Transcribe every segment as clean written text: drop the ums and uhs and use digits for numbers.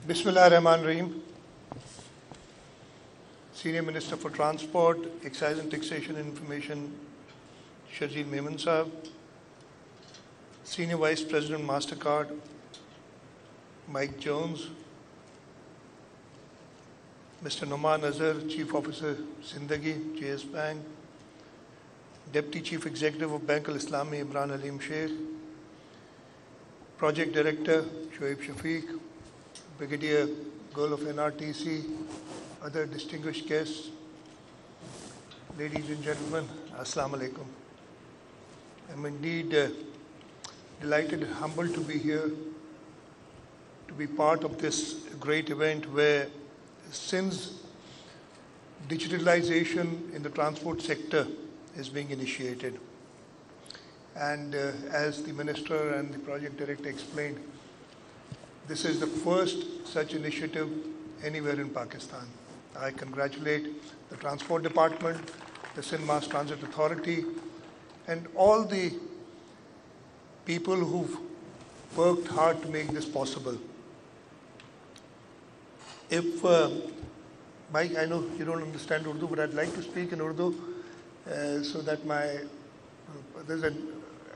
Bismillah ar-Rahman ar-Rahim. Senior Minister for Transport, Excise and Taxation and Information, Sharjeel Memon Sahab. Senior Vice President MasterCard, Mike Jones. Mr. Noman Azhar, Chief Officer, Zindagi, JS Bank. Deputy Chief Executive of Bank al-Islami, Imran Halim Sheikh. Project Director, Shoaib Shafiq. Brigadier Girl of NRTC, other distinguished guests, ladies and gentlemen, Assalamu alaikum. I'm indeed delighted and humbled to be here, to be part of this great event where, since digitalization in the transport sector is being initiated, and as the Minister and the Project Director explained, this is the first such initiative anywhere in Pakistan. I congratulate the Transport Department, the Sindh Mass Transit Authority, and all the people who've worked hard to make this possible. If, Mike, I know you don't understand Urdu, but I'd like to speak in Urdu so that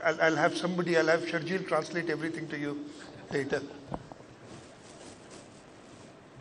I'll have Sharjeel translate everything to you later.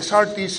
SRTC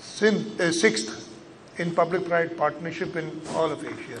6th in public private partnership in all of Asia।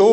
2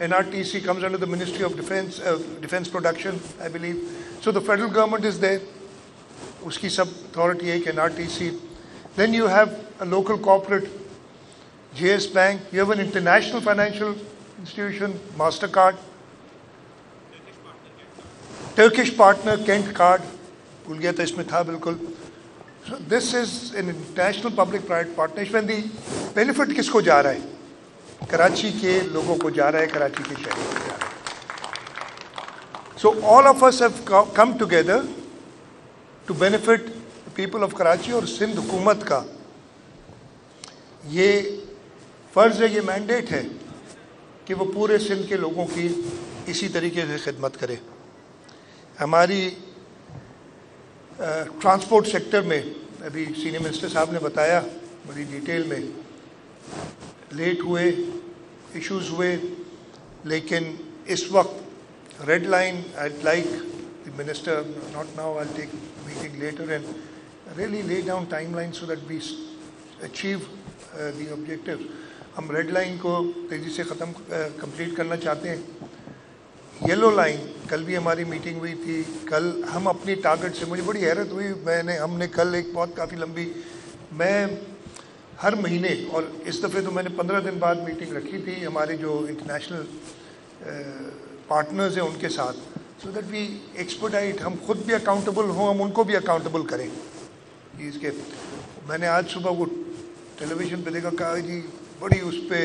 NRTC comes under the Ministry of Defense Production, I believe. So the federal government is there. اس کی سب authority ہے کہ NRTC. Then you have a local corporate, JS Bank. You have an international financial institution, MasterCard. Turkish partner, Kent Card. بھول گیا تھا اس میں تھا بالکل. So this is an international public-private partnership. And the benefit کس کو جا رہا ہے؟ کراچی کے لوگوں کو جا رہا ہے, کراچی کے شہروں کو جا رہا ہے. So all of us have come together to benefit the people of Karachi. اور سندھ حکومت کا یہ فرض ہے, یہ مینڈیٹ ہے کہ وہ پورے سندھ کے لوگوں کی اسی طریقے سے خدمت کرے. ہماری ٹرانسپورٹ سیکٹر میں ابھی سینئر منسٹر صاحب نے بتایا بڑی ڈیٹیل میں, لیٹ ہوئے, ایشوز ہوئے, لیکن اس وقت red line I'd like the minister, not now, I'll take meeting later and really lay down timelines so that we achieve the objectives. ہم ریڈ لائن کو تیزی سے کمپلیٹ کرنا چاہتے ہیں. یلو لائن, کل بھی ہماری میٹنگ ہوئی تھی, کل ہم اپنی ٹارگٹ سے, مجھے بڑی حیرت ہوئی, ہم نے کل ایک بہت کافی لمبی, میں ہر مہینے, اور اس دفعہ تو میں نے 15 دن بعد میٹنگ رکھی تھی ہمارے جو انٹرنیشنل پارٹنرز ہیں ان کے ساتھ, سو دیٹ وی ایکسپرٹائٹ, ہم خود بھی اکاؤنٹیبل ہوں, ہم ان کو بھی اکاؤنٹیبل کریں. اس کے میں نے آج صبح وہ ٹیلی ویژن پہ دیکھا, کہا جی بڑی اس پہ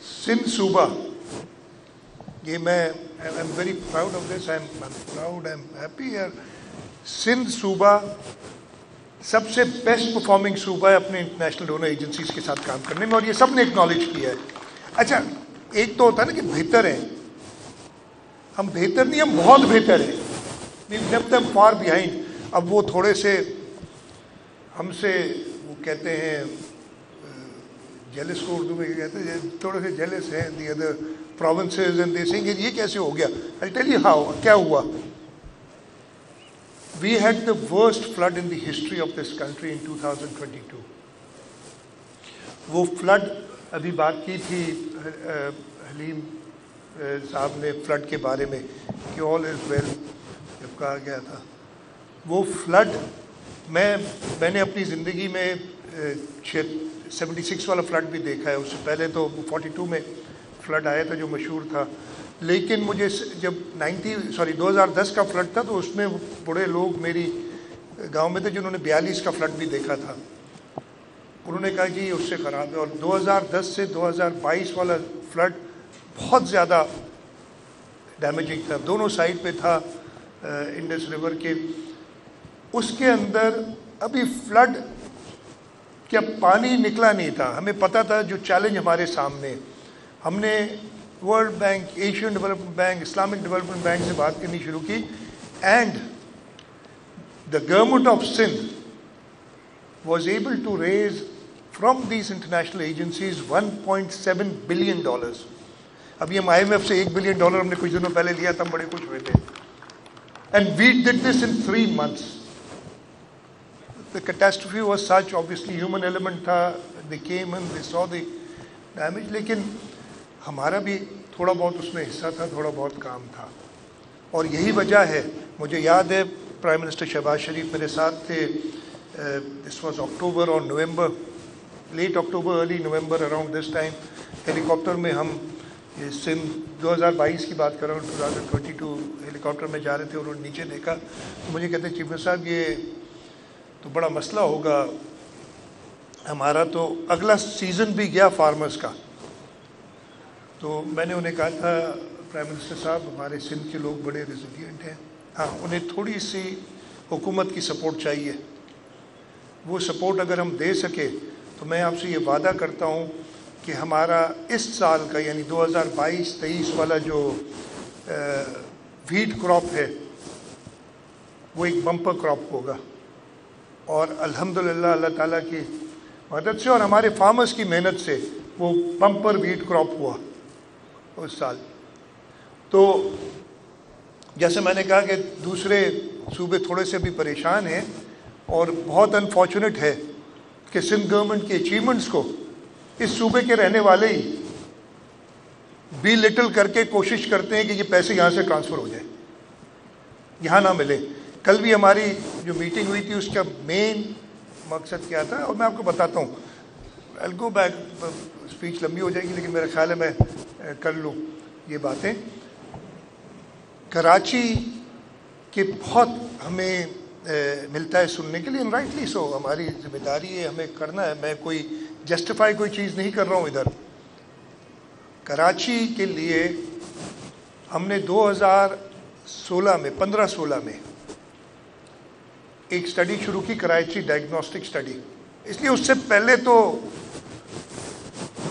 سندھ صوبہ, یہ میں I am very proud of this, I am happy. Sindh صوبہ سب سے بیسٹ پرفارمنگ صوبہ ہے اپنے انٹرنیشنل ڈونر ایجنسیز کے ساتھ کام کرنے میں, اور یہ سب نے اکنالج کیا ہے. اچھا, ایک تو ہوتا ہے نا کہ بہتر ہیں, ہم بہتر نہیں, ہم بہت بہتر ہیں, we left them far behind. اب وہ تھوڑے سے ہم سے وہ کہتے ہیں جیلس کو اردو میں کہتے ہیں, تھوڑے سے جیلس ہیں the other provinces and they saying یہ کیسے ہو گیا. I'll tell you how, کیا ہوا. We had the worst flood in the history of this country in 2022. وہ flood, ابھی بات کی تھی حلیم صاحب نے flood کے بارے میں کہ all is well جب کہا گیا تھا. وہ flood میں نے اپنی زندگی میں 76 والا flood بھی دیکھا ہے, اس سے پہلے تو 42 میں فلڈ آیا تھا جو مشہور تھا. لیکن مجھے جب 2010 کا فلڈ تھا تو اس میں بڑے لوگ میری گاؤں میں تھے جنہوں نے 42 کا فلڈ بھی دیکھا تھا. انہوں نے کہا جی اس سے خراب ہے. اور 2010 سے 2022 والا فلڈ بہت زیادہ ڈیمیجنگ تھا, دونوں سائڈ پہ تھا انڈس ریور کے. اس کے اندر ابھی فلڈ کیا پانی نکلا نہیں تھا. ہمیں پتہ تھا جو چیلنج ہمارے سامنے, ہم نے World Bank, Asian Development Bank, Islamic Development Bank سے بات کرنی شروع کی, and the government of Sindh was able to raise from these international agencies $1.7 billion. ابھی ہم IMF سے $1 بلین ہم نے کچھ دنوں پہلے لیا تھا, ہم بڑے خوش ہوئے تھے. And we did this in 3 months. The catastrophe was such, obviously human element تھا, they came and they saw the damage, لیکن ہمارا بھی تھوڑا بہت اس میں حصہ تھا, تھوڑا بہت کام تھا. اور یہی وجہ ہے, مجھے یاد ہے پرائم منسٹر شہباز شریف میرے ساتھ تھے, دس واز اکٹوبر اور November, late October early November around this time. Helicopter میں ہم سندھ 2022 کی بات کر رہا ہوں, 2022 ہیلی کاپٹر میں جا رہے تھے, اور انہوں نے نیچے دیکھا تو مجھے کہتے ہیں چیف منسٹر صاحب یہ تو بڑا مسئلہ ہوگا, ہمارا تو اگلا سیزن بھی گیا فارمرز کا. تو میں نے انہیں کہا تھا پرائم منسٹر صاحب ہمارے سندھ کے لوگ بڑے ریزیلینٹ ہیں, ہاں انہیں تھوڑی سی حکومت کی سپورٹ چاہیے. وہ سپورٹ اگر ہم دے سکے تو میں آپ سے یہ وعدہ کرتا ہوں کہ ہمارا اس سال کا یعنی 2022-23 والا جو ویٹ کراپ ہے وہ ایک بمپر کراپ ہوگا. اور الحمدللہ اللہ تعالیٰ کی مدد سے اور ہمارے فارمرز کی محنت سے وہ بمپر ویٹ کراپ ہوا اس سال. تو جیسے میں نے کہا کہ دوسرے صوبے تھوڑے سے بھی پریشان ہیں, اور بہت انفارچونیٹ ہے کہ سندھ گورنمنٹ کے اچیومنٹس کو اس صوبے کے رہنے والے ہی بی لٹل کر کے کوشش کرتے ہیں کہ یہ پیسے یہاں سے ٹرانسفر ہو جائے, یہاں نہ ملے. کل بھی ہماری جو میٹنگ ہوئی تھی اس کا مین مقصد کیا تھا، اور میں آپ کو بتاتا ہوں. I'll go back، اسپیچ لمبی ہو جائے گی لیکن میرا خیال ہے میں کر لوں یہ باتیں. کراچی کے بہت ہمیں ملتا ہے سننے کے لیے، رائٹلی سو، ہماری ذمہ داری ہے، ہمیں کرنا ہے. میں کوئی جسٹیفائی کوئی چیز نہیں کر رہا ہوں ادھر. کراچی کے لیے ہم نے 2016 میں 15-16 میں ایک سٹڈی شروع کی، کراچی ڈائگنوسٹک سٹڈی. اس لیے اس سے پہلے تو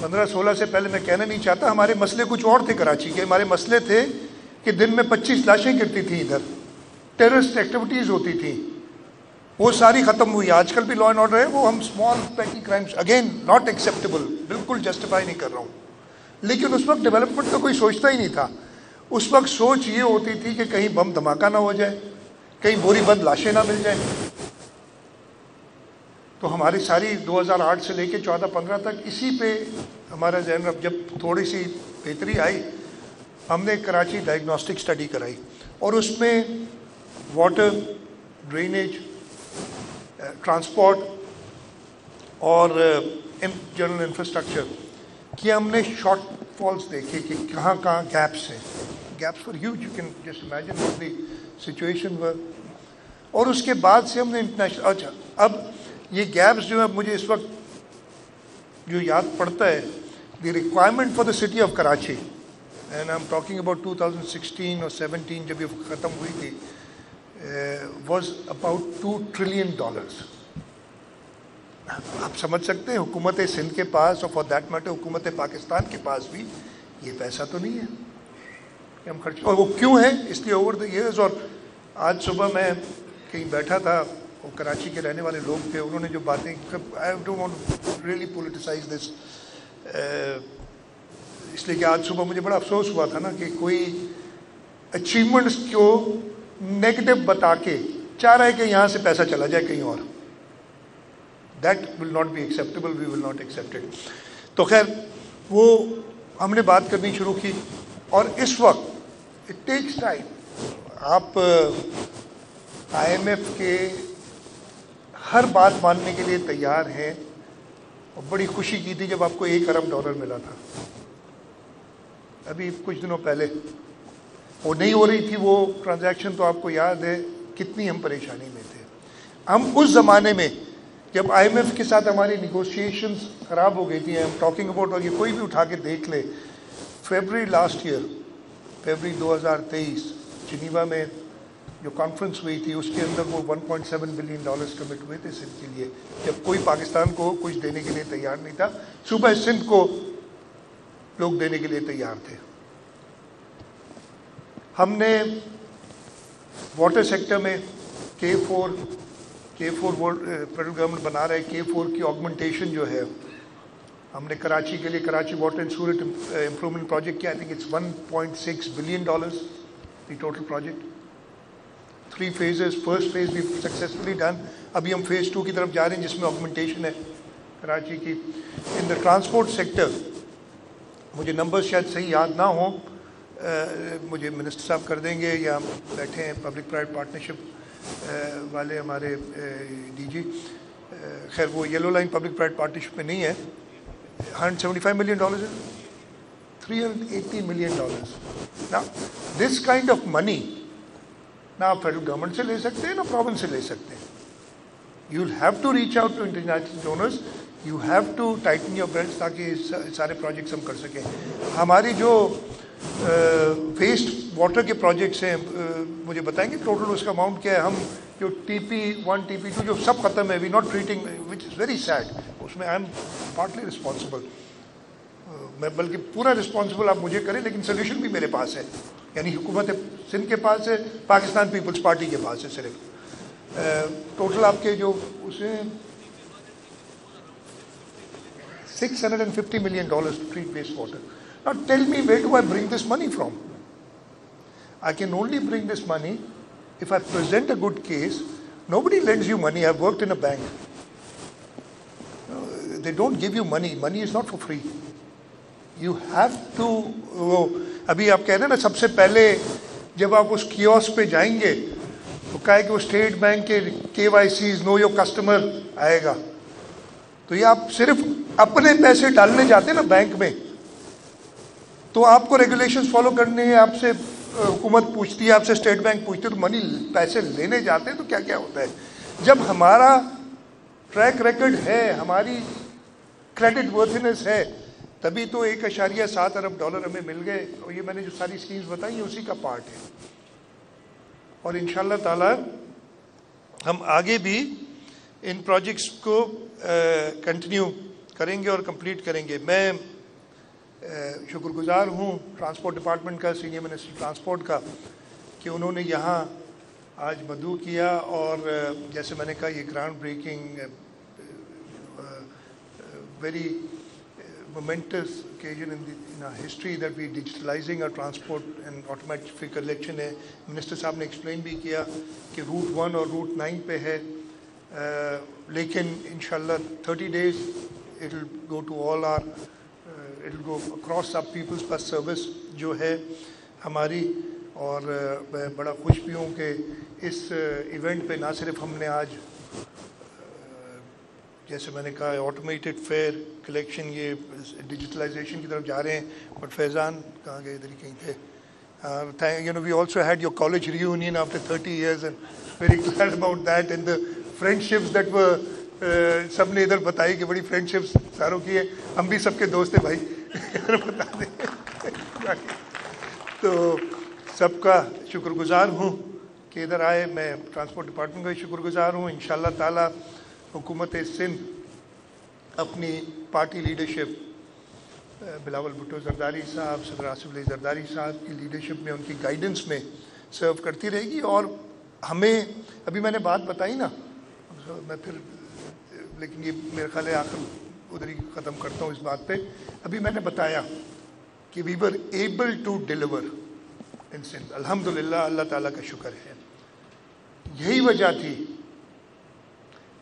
15-16 سے پہلے میں کہنا نہیں چاہتا، ہمارے مسئلے کچھ اور تھے کراچی کے. ہمارے مسئلے تھے کہ دن میں 25 لاشیں گرتی تھیں ادھر، ٹیررسٹ ایکٹیویٹیز ہوتی تھیں، وہ ساری ختم ہوئی. آج کل بھی لا اینڈ آرڈر ہے، وہ ہم اسمال پیٹی کرائمس، اگین ناٹ ایکسیپٹیبل، بالکل جسٹیفائی نہیں کر رہا ہوں. لیکن اس وقت ڈیولپمنٹ تو کوئی سوچتا ہی نہیں تھا. اس وقت سوچ یہ ہوتی تھی کہ کہیں بم دھماکہ نہ ہو جائے، کہیں بوری بند لاشیں نہ مل جائیں. تو ہماری ساری 2008 سے لے کے 14-15 تک اسی پہ ہمارا ذہن. اب جب تھوڑی سی بہتری آئی، ہم نے کراچی ڈائگنوسٹک سٹڈی کرائی، اور اس میں واٹر، ڈرینیج، ٹرانسپورٹ اور جنرل انفراسٹرکچر کی ہم نے شارٹ فالس دیکھے کہ کہاں کہاں گیپس ہیں. Gaps far huge, you can just imagine what the situation were. اور اس کے بعد سے ہم نے انٹرنیشنل، اچھا اب یہ گیپس جو ہے مجھے اس وقت جو یاد پڑتا ہے، the requirement for the city of Karachi, and I am talking about 2016 اور 17 جب یہ ختم ہوئی تھی، واز اباؤٹ $2 ٹریلین. آپ سمجھ سکتے ہیں حکومت سندھ کے پاس، اور فار دیٹ میٹر حکومت پاکستان کے پاس بھی یہ پیسہ تو نہیں ہے کہ ہم خرچ. اور وہ کیوں ہے؟ اس لیے اوور دا ایئرز. اور آج صبح میں کہیں بیٹھا تھا، وہ کراچی کے رہنے والے لوگ تھے، انہوں نے جو باتیں، I don't want really politicize this, اس لیے کہ آج صبح مجھے بڑا افسوس ہوا تھا نا کہ کوئی اچیومنٹس کو نیگیٹو بتا کے چاہ رہا ہے کہ یہاں سے پیسہ چلا جائے کہیں اور. That will not be acceptable, we will not accept it. تو خیر وہ ہم نے بات کرنی شروع کی، اور اس وقت اٹ ٹیکس ٹائم. آپ آئی ایم ایف کے ہر بات ماننے کے لیے تیار ہیں، اور بڑی خوشی کی تھی جب آپ کو $1 ارب ملا تھا ابھی کچھ دنوں پہلے. وہ نہیں ہو رہی تھی وہ ٹرانزیکشن، تو آپ کو یاد ہے کتنی ہم پریشانی میں تھے. ہم اس زمانے میں جب آئی ایم ایف کے ساتھ ہماری نیگوشیشنز خراب ہو گئی تھی، ایم ٹاکنگ اباؤٹ، اور یہ کوئی بھی اٹھا کے دیکھ لے، February last year, February 2023 Geneva میں جو کانفرنس ہوئی تھی، اس کے اندر وہ $1.7 بلین کمٹ ہوئے تھے سندھ کے لیے، جب کوئی پاکستان کو کچھ دینے کے لیے تیار نہیں تھا. صوبہ سندھ کو لوگ دینے کے لیے تیار تھے. ہم نے واٹر سیکٹر میں K4 فیڈرل گورنمنٹ بنا رہا ہے، K4 کی آگمنٹیشن جو ہے ہم نے کراچی کے لیے، Karachi water and sewerage improvement project کیا. I think it's $1.6 billion the total project. 3 phases. First phase بھی سکسیزفلی ڈن. ابھی ہم فیز 2 کی طرف جا رہے ہیں جس میں آگمنٹیشن ہے کراچی کی. ان دا ٹرانسپورٹ سیکٹر مجھے نمبر شاید صحیح یاد نہ ہوں، مجھے منسٹر صاحب کر دیں گے، یا بیٹھے ہیں پبلک پرائیویٹ پارٹنرشپ والے ہمارے ڈی جی. خیر وہ yellow line public private partnership میں نہیں ہے. $175 ملین ہے، $380 ملین. نا دس کائنڈ آف منی نہ آپ فیڈرل گورنمنٹ سے لے سکتے ہیں، نہ پروونس سے لے سکتے ہیں. You will have to reach out to international donors, you have to tighten your belts تاکہ سارے پروجیکٹس ہم کر سکیں. ہماری جو ویسٹ واٹر کے پروجیکٹس ہیں، مجھے بتائیں گے ٹوٹل اس کا اماؤنٹ کیا ہے؟ ہم جو TP1 TP2 جو سب ختم ہے، we not treating, which is very sad. اس میں آئی ایم پارٹلی رسپانسبل، میں بلکہ پورا رسپانسبل آپ مجھے کریں، لیکن سولوشن بھی میرے پاس ہے. یعنی حکومت سندھ کے پاس ہے، پاکستان پیپلز پارٹی کے پاس ہے. صرف ٹوٹل آپ کے جو اسے $650 million to treat waste water. Now tell me, where do I bring this money from? I can only bring this money if I present a good case. Nobody lends you money. I've worked in a bank. They don't give you money. Money is not for free. You have to. ابھی آپ کہہ رہے ہیں نا، سب سے پہلے جب آپ اس کیوسک پہ جائیں گے تو کہا ہے کہ وہ اسٹیٹ بینک کے KYCs نو یور کسٹمر آئے گا. تو یہ آپ صرف اپنے پیسے ڈالنے جاتے ہیں نا بینک میں, تو آپ کو ریگولیشنز فالو کرنے ہیں, آپ سے حکومت پوچھتی ہے, آپ سے اسٹیٹ بینک پوچھتی ہے, تو منی پیسے لینے جاتے ہیں تو کیا کیا ہوتا ہے. جب ہمارا ٹریک ریکرڈ ہے, ہماری کریڈٹ ورتھنس ہے, تبھی تو $1.7 ارب ہمیں مل گئے. اور یہ میں نے جو ساری اسکیمز بتائی ہیں اسی کا پارٹ ہے. اور انشاءاللہ تعالی ہم آگے بھی ان پروجیکٹس کو کنٹینیو کریں گے اور کمپلیٹ کریں گے. میں شکر گزار ہوں ٹرانسپورٹ ڈپارٹمنٹ کا, سینئر منسٹر ٹرانسپورٹ کا, کہ انہوں نے یہاں آج مدعو کیا. اور جیسے میں نے کہا, یہ ground breaking very momentous occasion in our history that we digitalizing our transport and automatic collection ہے. منسٹر صاحب نے ایکسپلین بھی کیا کہ روٹ 1 اور روٹ 9 پہ ہے, لیکن انشاءاللہ 30 days it will go to all our it will go across our people's bus service جو ہے ہماری. اور میں بڑا خوش بھی ہوں کہ اس ایونٹ پہ نہ صرف ہم نے آج جیسے میں نے کہا آٹومیٹڈ فیئر کلیکشن, یہ ڈیجیٹلائزیشن کی طرف جا رہے ہیں, بٹ فیضان کہاں گئے, ادھر ہی کہیں تھے. You know we also had your college reunion after 30 years and very glad about that and the friendships that were سب نے ادھر بتائی کہ بڑی فرینڈ شپس ساروں کی ہے. ہم بھی سب کے دوست ہیں بھائی, بتا دیں. تو سب کا شکر گزار ہوں کہ ادھر آئے. میں ٹرانسپورٹ ڈپارٹمنٹ کا بھی شکر گزار ہوں. انشاءاللہ تعالی حکومت سندھ اپنی پارٹی لیڈرشپ بلاول بھٹو زرداری صاحب, صدر آصف علی زرداری صاحب کی لیڈرشپ میں, ان کی گائیڈنس میں سرو کرتی رہے گی. اور ہمیں ابھی میں نے بات بتائی نا, میں پھر لیکن یہ میرے خیال ہے آخر ادھر ہی ختم کرتا ہوں اس بات پہ. ابھی میں نے بتایا کہ وی ور ایبل ٹو ڈیلیور ان سندھ, الحمدللہ, اللہ تعالیٰ کا شکر ہے. یہی وجہ تھی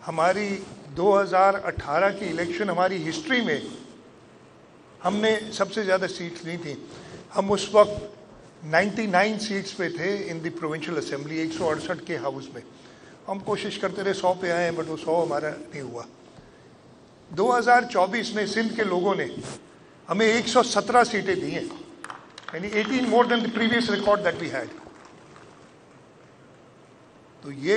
ہماری 2018 کی الیکشن, ہماری ہسٹری میں ہم نے سب سے زیادہ سیٹس لی تھیں. ہم اس وقت 99 سیٹس پہ تھے ان دی پروونشل اسمبلی, 168 کے ہاؤس میں. ہم کوشش کرتے رہے 100 پہ آئیں, بٹ وہ 100 ہمارا نہیں ہوا. 2024 میں سندھ کے لوگوں نے ہمیں 117 سیٹیں دی ہیں, یعنی 18 more than the previous record that we had. تو یہ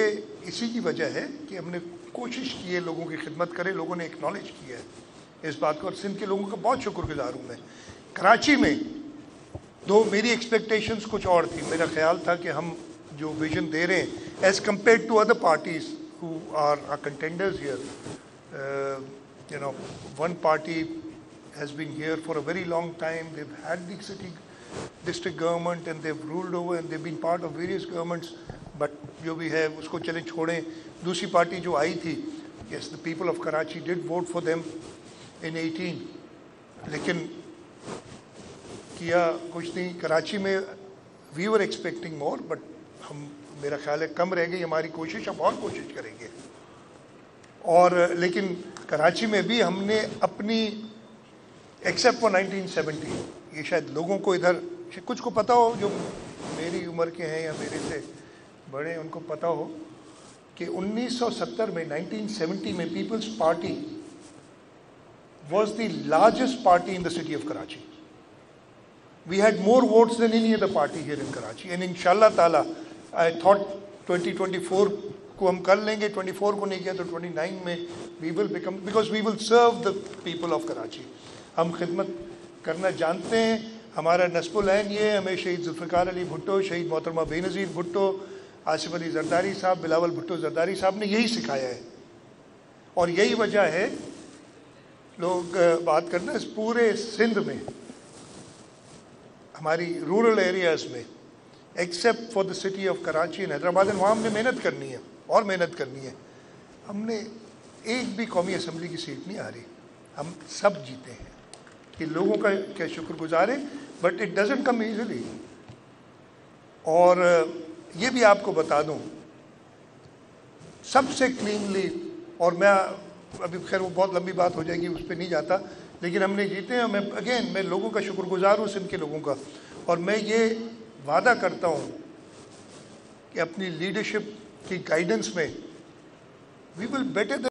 اسی کی وجہ ہے کہ ہم نے کوشش کی ہے لوگوں کی خدمت کرے, لوگوں نے ایکنالج کیا ہے اس بات کو, اور سندھ کے لوگوں کا بہت شکر گزار ہوں میں. کراچی میں تو میری ایکسپیکٹیشنز کچھ اور تھی. میرا خیال تھا کہ ہم جو ویژن دے رہے ہیں as compared to other parties who are contenders here, you know, one party has been here for a very long time. They've had the city district government and they've ruled over and they've been part of various governments. But جو بھی ہے اس کو چلیں چھوڑیں. دوسری party جو آئی تھی, yes, the people of Karachi did vote for them in 18, لیکن کیا کچھ نہیں. کراچی میں we were expecting more, but ہم میرا خیال ہے کم رہ گئی ہماری کوشش. اب اور کوشش کریں گے. اور لیکن کراچی میں بھی ہم نے اپنی ایکسیپٹ فور 1970, یہ شاید لوگوں کو ادھر کچھ کو پتہ ہو جو میری عمر کے ہیں یا میرے سے بڑے ہیں, ان کو پتہ ہو کہ 1970 میں 1970 میں Peoples Party was the largest party in the city of Karachi. We had more votes than any other party here in Karachi. And ان شاء اللہ تعالیٰ آئی تھاٹ 2024 کو ہم کر لیں گے. 24 کو نہیں کیا تو 29 میں we will become, because we will serve the people of Karachi. ہم خدمت کرنا جانتے ہیں. ہمارا نصب العین یہ ہے, ہمیں شہید ذوالفقار علی بھٹو, شہید محترمہ بے نظیر بھٹو, آصف علی زرداری صاحب, بلاول بھٹو زرداری صاحب نے یہی سکھایا ہے. اور یہی وجہ ہے لوگ بات کرنا اس پورے سندھ میں, ہماری رورل ایریاز میں, except for the city of Karachi and Hyderabad, وہاں ہم نے محنت کرنی ہے اور محنت کرنی ہے. ہم نے ایک بھی قومی اسمبلی کی سیٹ نہیں آ رہی. ہم سب جیتے ہیں, کہ لوگوں کا کیا شکر گزار ہے, but it doesn't come easily. اور یہ بھی آپ کو بتا دوں سب سے کلینلی, اور میں ابھی خیر وہ بہت لمبی بات ہو جائے گی, اس پہ نہیں جاتا, لیکن ہم نے جیتے ہیں. میں لوگوں کا شکر گزار ہوں, سندھ کے لوگوں کا. اور میں یہ وعدہ کرتا ہوں کہ اپنی لیڈرشپ کی گائیڈنس میں وی ول بیٹر